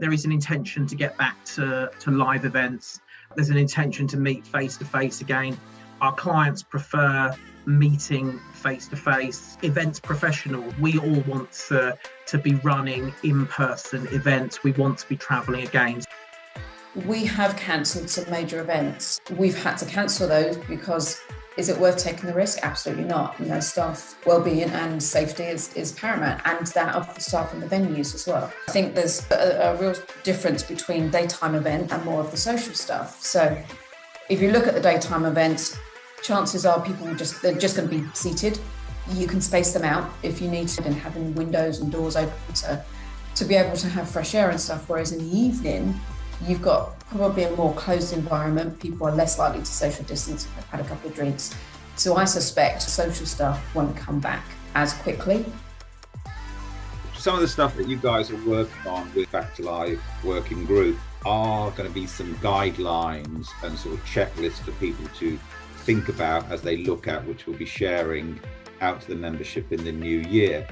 There is an intention to get back to live events. There's an intention to meet face-to-face again. Our clients prefer meeting face-to-face. Events professionals, we all want to be running in-person events. We want to be travelling again. We have cancelled some major events. We've had to cancel those because is it worth taking the risk? Absolutely not. Staff well-being and safety is paramount, and that of the staff and the venues as well. I think there's a real difference between daytime event and more of the social stuff. So if you look at the daytime events, chances are they're just going to be seated. You can space them out if you need to, and having windows and doors open to be able to have fresh air and stuff. Whereas in the evening, you've got probably a more closed environment. People are less likely to social distance if they've had a couple of drinks. So I suspect social stuff won't come back as quickly. Some of the stuff that you guys are working on with Back to Live Working Group are going to be some guidelines and sort of checklists for people to think about as they look at, which we'll be sharing out to the membership in the new year.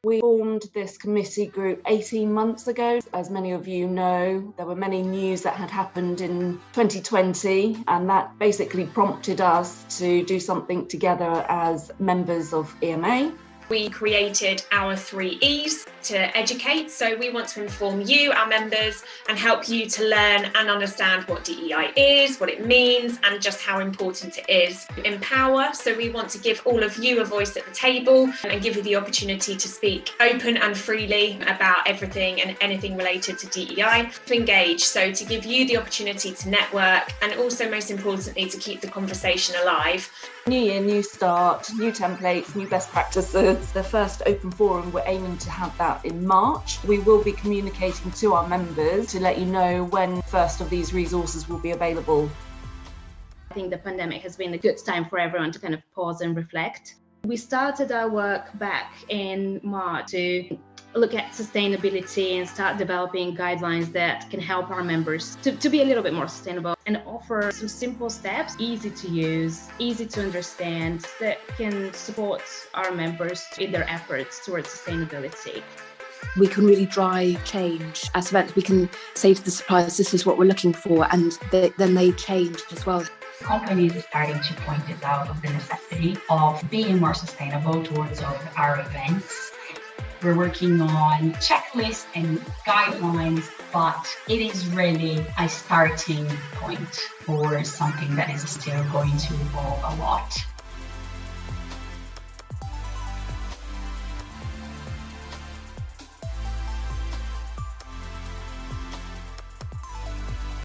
We formed this committee group 18 months ago. As many of you know, there were many news that had happened in 2020, and that basically prompted us to do something together as members of EMA. We created our 3 E's to educate. So we want to inform you, our members, and help you to learn and understand what DEI is, what it means, and just how important it is. Empower. So we want to give all of you a voice at the table and give you the opportunity to speak open and freely about everything and anything related to DEI. To engage. So to give you the opportunity to network, and also most importantly, to keep the conversation alive. New year, new start, new templates, new best practices. The first open forum, we're aiming to have that in March. We will be communicating to our members to let you know when first of these resources will be available. I think the pandemic has been a good time for everyone to kind of pause and reflect. We started our work back in March to look at sustainability and start developing guidelines that can help our members to be a little bit more sustainable and offer some simple steps, easy to use, easy to understand, that can support our members in their efforts towards sustainability. We can really drive change as events. We can say to the suppliers, this is what we're looking for, and then they change as well. Companies are starting to point it out of the necessity of being more sustainable towards our events. We're working on checklists and guidelines, but it is really a starting point for something that is still going to evolve a lot.